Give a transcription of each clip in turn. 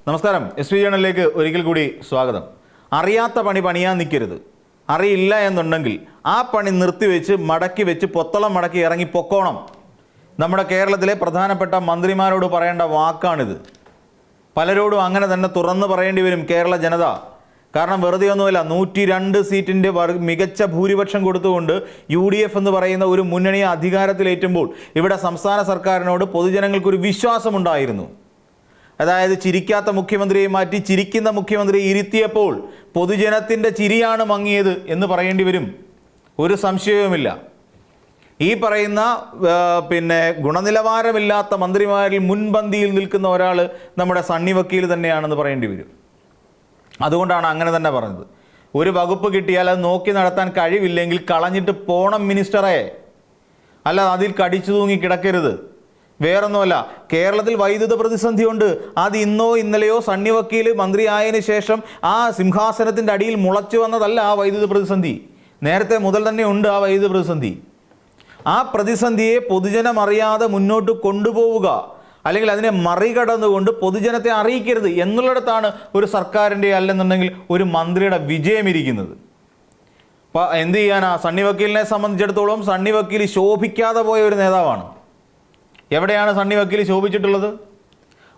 നമസ്കാരം. SV ജേണലിലേക്ക് ഒരിക്കൽ കൂടി സ്വാഗതം. അറിയാത്ത പണി പണിയാൻ നിൽക്കരുത്. അറിയില്ല എന്നുണ്ടെങ്കിൽ ആ പണി നിർത്തിവെച്ച് മടക്കി വെച്ച് പൊത്തളം മടക്കി ഇറങ്ങി പൊക്കോണം. നമ്മുടെ കേരളത്തിലെ പ്രധാനപ്പെട്ട മന്ത്രിമാരോട് പറയേണ്ട വാക്കാണിത്. പലരോടും അങ്ങനെ തന്നെ തുറന്നു പറയേണ്ടി വരും കേരള ജനത. കാരണം വെറുതെ ഒന്നുമില്ല, 102 സീറ്റിൻ്റെ മികച്ച ഭൂരിപക്ഷം കൊടുത്തുകൊണ്ട് UDF എന്ന് പറയുന്ന ഒരു മുന്നണിയെ അധികാരത്തിലേറ്റുമ്പോൾ ഇവിടെ സംസ്ഥാന സർക്കാരിനോട് പൊതുജനങ്ങൾക്കൊരു വിശ്വാസമുണ്ടായിരുന്നു. അതായത് ചിരിക്കാത്ത മുഖ്യമന്ത്രിയെ മാറ്റി ചിരിക്കുന്ന മുഖ്യമന്ത്രിയെ ഇരുത്തിയപ്പോൾ പൊതുജനത്തിൻ്റെ ചിരിയാണ് മങ്ങിയത് എന്ന് പറയേണ്ടി വരും. ഒരു സംശയവുമില്ല. ഈ പറയുന്ന ഗുണനിലവാരമില്ലാത്ത മന്ത്രിമാരിൽ മുൻപന്തിയിൽ നിൽക്കുന്ന ഒരാൾ നമ്മുടെ സണ്ണി വക്കീൽ തന്നെയാണെന്ന് പറയേണ്ടി വരും. അതുകൊണ്ടാണ് അങ്ങനെ തന്നെ പറഞ്ഞത്. ഒരു വകുപ്പ് കിട്ടിയാൽ അത് നോക്കി നടത്താൻ കഴിവില്ലെങ്കിൽ കളഞ്ഞിട്ട് പോണം മിനിസ്റ്ററെ, അല്ല അതിൽ കടിച്ചു തൂങ്ങി കിടക്കരുത്. വേറൊന്നുമല്ല, കേരളത്തിൽ വൈദ്യുത പ്രതിസന്ധിയുണ്ട്. അത് ഇന്നോ ഇന്നലെയോ സണ്ണി വക്കീൽ മന്ത്രിയായതിനു ശേഷം ആ സിംഹാസനത്തിൻ്റെ അടിയിൽ മുളച്ചു വന്നതല്ല ആ വൈദ്യുത പ്രതിസന്ധി. നേരത്തെ മുതൽ തന്നെ ഉണ്ട് ആ വൈദ്യുത പ്രതിസന്ധി. ആ പ്രതിസന്ധിയെ പൊതുജനം അറിയാതെ മുന്നോട്ട് കൊണ്ടുപോവുക, അല്ലെങ്കിൽ അതിനെ മറികടന്നുകൊണ്ട് പൊതുജനത്തെ അറിയിക്കരുത് എന്നുള്ളിടത്താണ് ഒരു സർക്കാരിൻ്റെ അല്ലെന്നുണ്ടെങ്കിൽ ഒരു മന്ത്രിയുടെ വിജയമിരിക്കുന്നത്. അപ്പോൾ എന്ത് ചെയ്യാനാ? സണ്ണി വക്കീലിനെ സംബന്ധിച്ചിടത്തോളം സണ്ണി വക്കീൽ ശോഭിക്കാതെ പോയ ഒരു നേതാവാണ്. എവിടെയാണ് സണ്ണി വക്കീൽ ശോഭിച്ചിട്ടുള്ളത്?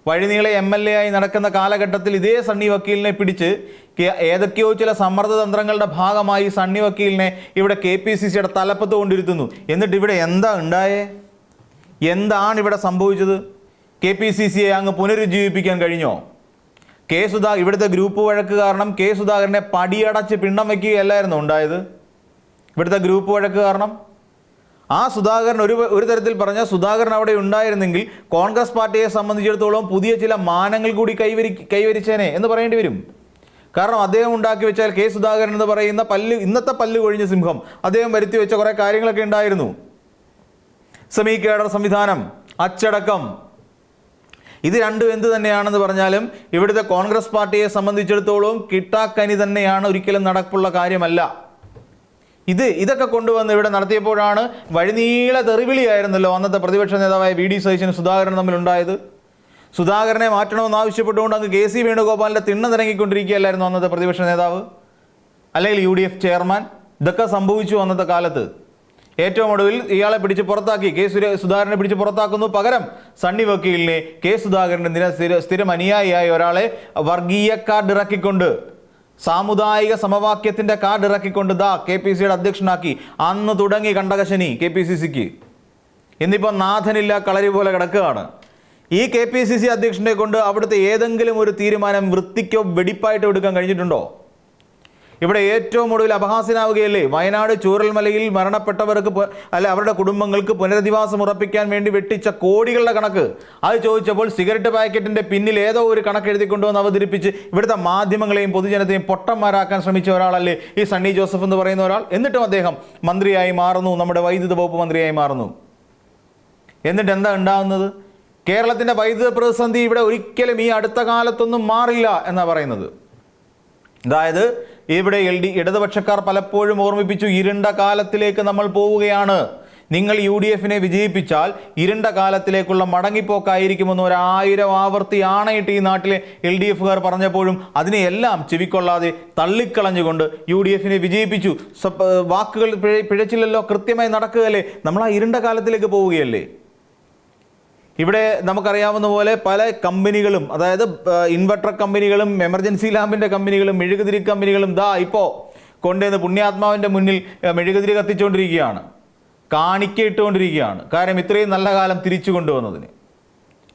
വഴിനീളെ MLA ആയി നടക്കുന്ന കാലഘട്ടത്തിൽ ഇതേ സണ്ണി വക്കീലിനെ പിടിച്ച് ഏതൊക്കെയോ ചില സമ്മർദ്ദ തന്ത്രങ്ങളുടെ ഭാഗമായി സണ്ണി വക്കീലിനെ ഇവിടെ KPCCയുടെ തലപ്പത്ത് കൊണ്ടിരുത്തുന്നു. എന്നിട്ട് ഇവിടെ എന്താ ഉണ്ടായേ? എന്താണ് ഇവിടെ സംഭവിച്ചത്? KPCCയെ അങ്ങ് പുനരുജ്ജീവിപ്പിക്കാൻ കഴിഞ്ഞോ? ഇവിടുത്തെ ഗ്രൂപ്പ് വഴക്ക് കാരണം K സുധാകരനെ പടിയടച്ച് പിണ്ഡം വയ്ക്കുകയല്ലായിരുന്നു ഉണ്ടായത്. ഇവിടുത്തെ ഗ്രൂപ്പ് വഴക്ക് കാരണം ആ സുധാകരൻ ഒരു തരത്തിൽ പറഞ്ഞാൽ സുധാകരൻ അവിടെ ഉണ്ടായിരുന്നെങ്കിൽ കോൺഗ്രസ് പാർട്ടിയെ സംബന്ധിച്ചിടത്തോളം പുതിയ ചില മാനങ്ങൾ കൂടി കൈവരിച്ചേനെ എന്ന് പറയേണ്ടി വരും. കാരണം അദ്ദേഹം ഉണ്ടാക്കി വെച്ചാൽ K സുധാകരൻ എന്ന് പറയുന്ന ഇന്നത്തെ പല്ല് കൊഴിഞ്ഞ സിംഹം അദ്ദേഹം വരുത്തി വെച്ച കുറേ കാര്യങ്ങളൊക്കെ ഉണ്ടായിരുന്നു. സെമി കേഡർ സംവിധാനം, അച്ചടക്കം, ഇത് രണ്ടും എന്ത് തന്നെയാണെന്ന് പറഞ്ഞാലും ഇവിടുത്തെ കോൺഗ്രസ് പാർട്ടിയെ സംബന്ധിച്ചിടത്തോളം കിട്ടാക്കനി തന്നെയാണ്, ഒരിക്കലും നടപ്പുള്ള കാര്യമല്ല. ഇതൊക്കെ കൊണ്ടുവന്ന് ഇവിടെ നടത്തിയപ്പോഴാണ് വഴിനീള തെറിവിളിയായിരുന്നല്ലോ അന്നത്തെ പ്രതിപക്ഷ നേതാവായ VD സതീശനും സുധാകരനും തമ്മിലുണ്ടായത്. സുധാകരനെ മാറ്റണമെന്ന് ആവശ്യപ്പെട്ടുകൊണ്ട് അങ്ങ് KC വേണുഗോപാലിൻ്റെ തിണ്ണ തിരങ്ങിക്കൊണ്ടിരിക്കുകയല്ലായിരുന്നു അന്നത്തെ പ്രതിപക്ഷ നേതാവ്, അല്ലെങ്കിൽ UDF ചെയർമാൻ. ഇതൊക്കെ സംഭവിച്ചു അന്നത്തെ കാലത്ത്. ഏറ്റവും ഒടുവിൽ ഇയാളെ പിടിച്ച് പുറത്താക്കി, സുധാകരനെ പിടിച്ച് പുറത്താക്കുന്നു. പകരം സണ്ണി വക്കീലിനെ സുധാകരൻ്റെ സ്ഥിരം അനുയായിയായ ഒരാളെ വർഗീയ കാർഡ് ഇറക്കിക്കൊണ്ട്, സാമുദായിക സമവാക്യത്തിൻ്റെ കാർഡ് ഇറക്കിക്കൊണ്ട് KPCCയുടെ അധ്യക്ഷനാക്കി. അന്ന് തുടങ്ങി കണ്ടകശനി KPCCക്ക്. ഇന്നിപ്പോൾ നാഥനില്ല കളരി പോലെ കിടക്കുകയാണ്. ഈ KPCC അധ്യക്ഷനെ കൊണ്ട് അവിടുത്തെ ഏതെങ്കിലും ഒരു തീരുമാനം വൃത്തിക്കോ വെടിപ്പായിട്ടോ എടുക്കാൻ കഴിഞ്ഞിട്ടുണ്ടോ? ഇവിടെ ഏറ്റവും ഒടുവിൽ അപഹാസ്യനാവുകയല്ലേ വയനാട് ചൂരൽമലയിൽ മരണപ്പെട്ടവർക്ക് അവരുടെ കുടുംബങ്ങൾക്ക് പുനരധിവാസം ഉറപ്പിക്കാൻ വേണ്ടി വെട്ടിച്ച കോടികളുടെ കണക്ക്. അത് ചോദിച്ചപ്പോൾ സിഗരറ്റ് പാക്കറ്റിൻ്റെ പിന്നിൽ ഏതോ ഒരു കണക്ക് എഴുതിക്കൊണ്ടുവന്ന് അവതരിപ്പിച്ച് ഇവിടുത്തെ മാധ്യമങ്ങളെയും പൊതുജനത്തെയും പൊട്ടന്മാരാക്കാൻ ശ്രമിച്ച ഒരാളല്ലേ ഈ സണ്ണി ജോസഫ് എന്ന് പറയുന്ന ഒരാൾ. എന്നിട്ടും അദ്ദേഹം മന്ത്രിയായി മാറുന്നു, നമ്മുടെ വൈദ്യുത വകുപ്പ് മന്ത്രിയായി മാറുന്നു. എന്നിട്ട് എന്താ ഉണ്ടാകുന്നത്? കേരളത്തിൻ്റെ വൈദ്യുത പ്രതിസന്ധി ഇവിടെ ഒരിക്കലും ഈ അടുത്ത കാലത്തൊന്നും മാറില്ല എന്നാണ് പറയുന്നത്. അതായത് ഇവിടെ ഇടതുപക്ഷക്കാർ പലപ്പോഴും ഓർമ്മിപ്പിച്ചു, ഇരുണ്ട കാലത്തിലേക്ക് നമ്മൾ പോവുകയാണ്. നിങ്ങൾ UDFനെ വിജയിപ്പിച്ചാൽ ഇരുണ്ട കാലത്തിലേക്കുള്ള മടങ്ങിപ്പോക്കായിരിക്കുമെന്ന് 1000 ആവർത്തി ആണയിട്ട് ഈ നാട്ടിലെ LDFകാർ പറഞ്ഞപ്പോഴും അതിനെയെല്ലാം ചെവിക്കൊള്ളാതെ തള്ളിക്കളഞ്ഞുകൊണ്ട് UDFനെ വിജയിപ്പിച്ചു. വാക്കുകൾ പിഴച്ചില്ലല്ലോ, കൃത്യമായി നടക്കുകയല്ലേ. നമ്മൾ ആ ഇരുണ്ട കാലത്തിലേക്ക് പോവുകയല്ലേ. ഇവിടെ നമുക്കറിയാവുന്ന പോലെ പല കമ്പനികളും, അതായത് ഇൻവെർട്ടർ കമ്പനികളും എമർജൻസി ലാമ്പിൻ്റെ കമ്പനികളും മെഴുകുതിരി കമ്പനികളും ഇപ്പോൾ കൊണ്ടുവന്ന് പുണ്യാത്മാവിൻ്റെ മുന്നിൽ മെഴുകുതിരി കത്തിച്ചുകൊണ്ടിരിക്കുകയാണ്, കാണിക്കയിട്ടുകൊണ്ടിരിക്കുകയാണ്. കാരണം ഇത്രയും നല്ല കാലം തിരിച്ചു കൊണ്ടുവന്നതിന്.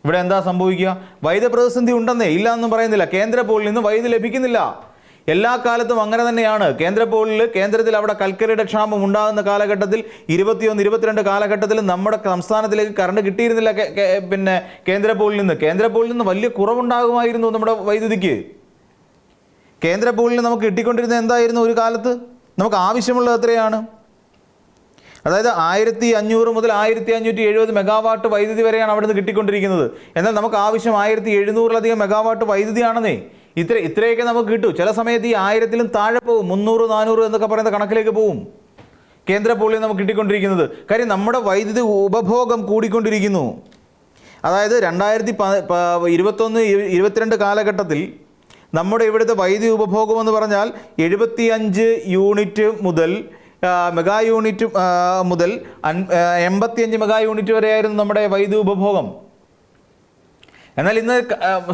ഇവിടെ എന്താ സംഭവിക്കുക? വൈദ്യുത പ്രതിസന്ധി ഉണ്ടെന്നേ, ഇല്ല എന്നും പറയുന്നില്ല. കേന്ദ്ര പോളിൽ നിന്ന് വൈദ്യുതി ലഭിക്കുന്നില്ല. എല്ലാ കാലത്തും അങ്ങനെ തന്നെയാണ്. കേന്ദ്രത്തിൽ അവിടെ കൽക്കരിയുടെ ക്ഷാമം ഉണ്ടാകുന്ന കാലഘട്ടത്തിൽ 21-22 കാലഘട്ടത്തിൽ നമ്മുടെ സംസ്ഥാനത്തിലേക്ക് കറണ്ട് കിട്ടിയിരുന്നില്ല. കേന്ദ്ര പോളിൽ നിന്ന് വലിയ കുറവുണ്ടാകുമായിരുന്നു നമ്മുടെ വൈദ്യുതിക്ക്. കേന്ദ്ര പോളിൽ നമുക്ക് കിട്ടിക്കൊണ്ടിരുന്നത് എന്തായിരുന്നു? ഒരു കാലത്ത് നമുക്ക് ആവശ്യമുള്ളത് എത്രയാണ്? അതായത് 1500 മുതൽ 1570 മെഗാവാട്ട് വൈദ്യുതി വരെയാണ് അവിടെ നിന്ന് കിട്ടിക്കൊണ്ടിരിക്കുന്നത്. എന്നാൽ നമുക്ക് ആവശ്യം 1700-ലധികം മെഗാവാട്ട് വൈദ്യുതിയാണെന്നേ. ഇത്രയൊക്കെ നമുക്ക് കിട്ടും. ചില സമയത്ത് ഈ 1000-ലും താഴെ പോകും, 300-400 എന്നൊക്കെ പറയുന്ന കണക്കിലേക്ക് പോകും കേന്ദ്ര പോളിൽ നമുക്ക് കിട്ടിക്കൊണ്ടിരിക്കുന്നത്. കാര്യം നമ്മുടെ വൈദ്യുതി ഉപഭോഗം കൂടിക്കൊണ്ടിരിക്കുന്നു. അതായത് 2021-22 കാലഘട്ടത്തിൽ നമ്മുടെ ഇവിടുത്തെ വൈദ്യുതി ഉപഭോഗം എന്ന് പറഞ്ഞാൽ 75 യൂണിറ്റ് മുതൽ മെഗാ യൂണിറ്റ് മുതൽ 85 മെഗാ യൂണിറ്റ് വരെയായിരുന്നു നമ്മുടെ വൈദ്യുതി ഉപഭോഗം. എന്നാൽ ഇന്ന്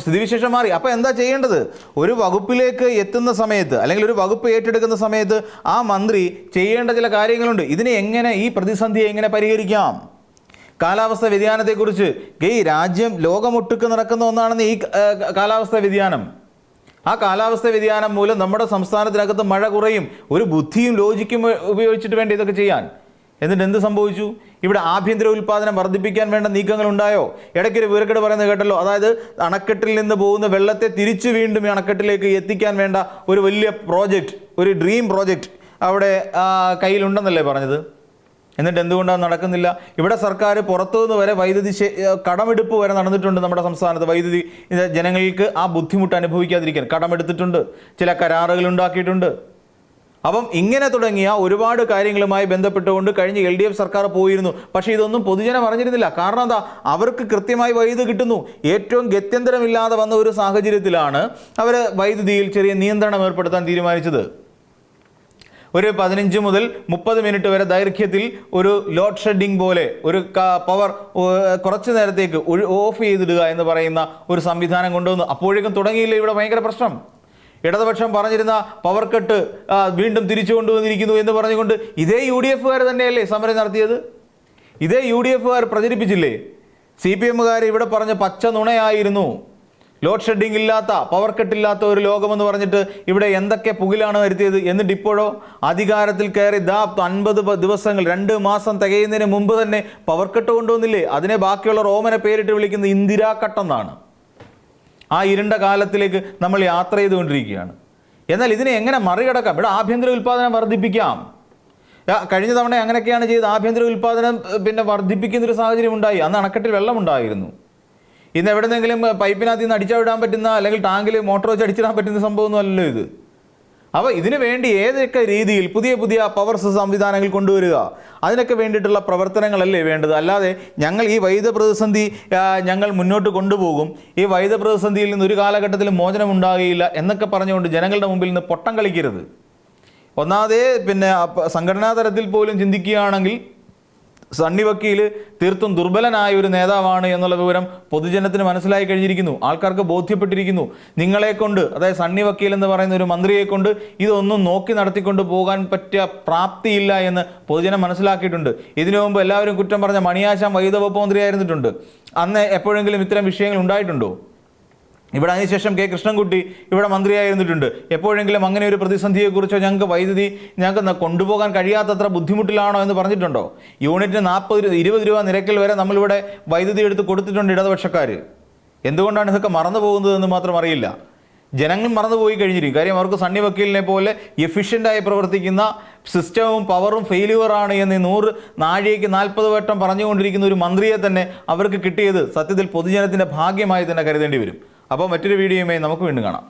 സ്ഥിതിവിശേഷം മാറി. അപ്പോൾ എന്താ ചെയ്യേണ്ടത്? ഒരു വകുപ്പിലേക്ക് എത്തുന്ന സമയത്ത് അല്ലെങ്കിൽ ഒരു വകുപ്പ് ഏറ്റെടുക്കുന്ന സമയത്ത് ആ മന്ത്രി ചെയ്യേണ്ട ചില കാര്യങ്ങളുണ്ട്. ഈ പ്രതിസന്ധിയെ എങ്ങനെ പരിഹരിക്കാം? കാലാവസ്ഥ വ്യതിയാനത്തെക്കുറിച്ച് ഈ രാജ്യം ലോകമൊട്ടുക്ക് നടക്കുന്ന ഒന്നാണെന്ന് ഈ കാലാവസ്ഥ വ്യതിയാനം. ആ കാലാവസ്ഥ വ്യതിയാനം മൂലം നമ്മുടെ സംസ്ഥാനത്തിനകത്ത് മഴ കുറയും. ഒരു ബുദ്ധിയും ലോജിക്കും ഉപയോഗിച്ചിട്ട് വേണ്ട ഇതൊക്കെ ചെയ്യാൻ. എന്നിട്ട് എന്ത് സംഭവിച്ചു? ഇവിടെ ആഭ്യന്തര ഉൽപ്പാദനം വർദ്ധിപ്പിക്കാൻ വേണ്ട നീക്കങ്ങൾ ഉണ്ടായോ? ഇടയ്ക്കൊരു വിവരക്കേട് പറയുന്നത് കേട്ടല്ലോ. അതായത് അണക്കെട്ടിൽ നിന്ന് പോകുന്ന വെള്ളത്തെ തിരിച്ചു വീണ്ടും ഈ അണക്കെട്ടിലേക്ക് എത്തിക്കാൻ വേണ്ട ഒരു വലിയ പ്രോജക്റ്റ്, ഒരു ഡ്രീം പ്രോജക്റ്റ് അവിടെ കയ്യിലുണ്ടെന്നല്ലേ പറഞ്ഞത്. എന്നിട്ട് എന്തുകൊണ്ടാണ് നടക്കുന്നില്ല? ഇവിടെ സർക്കാർ പുറത്തുനിന്ന് വരെ വൈദ്യുതി കടമെടുപ്പ് വരെ നടന്നിട്ടുണ്ട്. നമ്മുടെ സംസ്ഥാനത്ത് വൈദ്യുതി ജനങ്ങൾക്ക് ആ ബുദ്ധിമുട്ട് അനുഭവിക്കാതിരിക്കാൻ കടമെടുത്തിട്ടുണ്ട്, ചില കരാറുകൾ ഉണ്ടാക്കിയിട്ടുണ്ട്. അപ്പം ഇങ്ങനെ തുടങ്ങിയ ഒരുപാട് കാര്യങ്ങളുമായി ബന്ധപ്പെട്ടുകൊണ്ട് കഴിഞ്ഞ LDF സർക്കാർ പോയിരുന്നു. പക്ഷേ ഇതൊന്നും പൊതുജനം അറിഞ്ഞിരുന്നില്ല. കാരണം എന്താ? അവർക്ക് കൃത്യമായി വൈദ്യുതി കിട്ടുന്നു. ഏറ്റവും ഗത്യന്തരമില്ലാതെ വന്ന ഒരു സാഹചര്യത്തിലാണ് അവർ വൈദ്യുതിയിൽ ചെറിയ നിയന്ത്രണം ഏർപ്പെടുത്താൻ തീരുമാനിച്ചത്. ഒരു 15 മുതൽ 30 മിനിറ്റ് വരെ ദൈർഘ്യത്തിൽ ഒരു ലോഡ് ഷെഡിങ് പോലെ ഒരു പവർ കുറച്ചു നേരത്തേക്ക് ഓഫ് ചെയ്തിടുക എന്ന് പറയുന്ന ഒരു സംവിധാനം കൊണ്ടുവന്നു. അപ്പോഴേക്കും തുടങ്ങിയില്ല ഇവിടെ ഭയങ്കര പ്രശ്നം. ഇടതുപക്ഷം പറഞ്ഞിരുന്ന പവർ കട്ട് വീണ്ടും തിരിച്ചു കൊണ്ടുവന്നിരിക്കുന്നു എന്ന് പറഞ്ഞുകൊണ്ട് ഇതേ UDF-കാർ തന്നെയല്ലേ സമരം നടത്തിയത്? ഇതേ UDF-കാർ പ്രചരിപ്പിച്ചില്ലേ? CPM-കാർ ഇവിടെ പറഞ്ഞ പച്ച നുണയായിരുന്നു. ലോഡ് ഷെഡിങ് ഇല്ലാത്ത, പവർ കട്ടില്ലാത്ത ഒരു ലോകമെന്ന് പറഞ്ഞിട്ട് ഇവിടെ എന്തൊക്കെ പുകിലാണ് വരുത്തിയത്. എന്നിട്ട് ഇപ്പോഴോ അധികാരത്തിൽ കയറി 50 ദിവസങ്ങൾ 2 മാസം തികയുന്നതിന് മുമ്പ് തന്നെ പവർ കട്ട് കൊണ്ടുവന്നില്ലേ? അതിനെ ബാക്കിയുള്ള റോമനെ പേരിട്ട് വിളിക്കുന്നത് ഇന്ദിരാ കട്ടെന്നാണ്. ആ ഇരുണ്ട കാലത്തിലേക്ക് നമ്മൾ യാത്ര ചെയ്തുകൊണ്ടിരിക്കുകയാണ്. എന്നാൽ ഇതിനെ എങ്ങനെ മറികടക്കാം? ഇവിടെ ആഭ്യന്തര ഉൽപ്പാദനം വർദ്ധിപ്പിക്കാം. കഴിഞ്ഞ തവണ അങ്ങനെയൊക്കെയാണ് ചെയ്ത് ആഭ്യന്തര ഉൽപ്പാദനം വർദ്ധിപ്പിക്കുന്നൊരു സാഹചര്യം ഉണ്ടായി. അന്ന് അണക്കെട്ടിൽ വെള്ളമുണ്ടായിരുന്നു. ഇന്ന് എവിടെന്നെങ്കിലും പൈപ്പിനകത്ത് നിന്ന് അടിച്ചാവിടാൻ പറ്റുന്ന അല്ലെങ്കിൽ ടാങ്കിൽ മോട്ടോർ വെച്ച് അടിച്ചിടാൻ പറ്റുന്ന സംഭവമൊന്നും അല്ലല്ലോ ഇത്. അപ്പോൾ ഇതിനു വേണ്ടി ഏതൊക്കെ രീതിയിൽ പുതിയ പവർ സംവിധാനങ്ങൾ കൊണ്ടുവരിക, അതിനൊക്കെ വേണ്ടിയിട്ടുള്ള പ്രവർത്തനങ്ങളല്ലേ വേണ്ടത്. അല്ലാതെ ഞങ്ങൾ ഈ വൈദ്യുത പ്രതിസന്ധി ഞങ്ങൾ മുന്നോട്ട് കൊണ്ടുപോകും, ഈ വൈദ്യുത പ്രതിസന്ധിയിൽ നിന്ന് ഒരു കാലഘട്ടത്തിൽ മോചനം ഉണ്ടാകുകയില്ല എന്നൊക്കെ പറഞ്ഞുകൊണ്ട് ജനങ്ങളുടെ മുമ്പിൽ നിന്ന് പൊട്ടം കളിക്കരുത്. ഒന്നാമതേ സംഘടനാ തലത്തിൽ പോലും ചിന്തിക്കുകയാണെങ്കിൽ സണ്ണി വക്കീൽ തീർത്തും ദുർബലനായ ഒരു നേതാവാണ് എന്നുള്ള വിവരം പൊതുജനത്തിന് മനസ്സിലായി കഴിഞ്ഞിരിക്കുന്നു. ആൾക്കാർക്ക് ബോധ്യപ്പെട്ടിരിക്കുന്നു. നിങ്ങളെ കൊണ്ട്, അതായത് സണ്ണി വക്കീൽ എന്ന് പറയുന്ന ഒരു മന്ത്രിയെ കൊണ്ട് ഇതൊന്നും നോക്കി നടത്തിക്കൊണ്ട് പോകാൻ പറ്റിയ പ്രാപ്തിയില്ല എന്ന് പൊതുജനം മനസ്സിലാക്കിയിട്ടുണ്ട്. ഇതിനു മുമ്പ് എല്ലാവരും കുറ്റം പറഞ്ഞ മണിയാശാൻ വൈദ്യുത വകുപ്പ് മന്ത്രിയായിരുന്നിട്ടുണ്ട്. അന്ന് എപ്പോഴെങ്കിലും ഇത്തരം വിഷയങ്ങൾ ഉണ്ടായിട്ടുണ്ടോ? ഇവിടെ അതിനുശേഷം K. കൃഷ്ണൻകുട്ടി ഇവിടെ മന്ത്രിയായിരുന്നിട്ടുണ്ട്. എപ്പോഴെങ്കിലും അങ്ങനെ ഒരു പ്രതിസന്ധിയെക്കുറിച്ചോ ഞങ്ങൾക്ക് കൊണ്ടുപോകാൻ കഴിയാത്തത്ര ബുദ്ധിമുട്ടിലാണോ എന്ന് പറഞ്ഞിട്ടുണ്ടോ? യൂണിറ്റിന് 40-20 രൂപ നിരക്കിൽ വരെ നമ്മളിവിടെ വൈദ്യുതി എടുത്ത് കൊടുത്തിട്ടുണ്ട് ഇടതുപക്ഷക്കാർ. എന്തുകൊണ്ടാണ് ഇതൊക്കെ മറന്നു പോകുന്നതെന്ന് മാത്രം അറിയില്ല. ജനങ്ങൾ മറന്നുപോയി കഴിഞ്ഞിരിക്കും. കാര്യം അവർക്ക് സണ്ണി വക്കീലിനെ പോലെ എഫിഷ്യൻ്റായി പ്രവർത്തിക്കുന്ന സിസ്റ്റവും പവറും ഫെയിലിയറാണ് എന്ന് 100 നാഴികയ്ക്ക് 40 വട്ടം പറഞ്ഞുകൊണ്ടിരിക്കുന്ന ഒരു മന്ത്രിയെ തന്നെ അവർക്ക് കിട്ടിയത് സത്യത്തിൽ പൊതുജനത്തിൻ്റെ ഭാഗ്യമായി തന്നെ കരുതേണ്ടി വരും. അപ്പോൾ മറ്റൊരു വീഡിയോയുമായി നമുക്ക് വീണ്ടും കാണാം.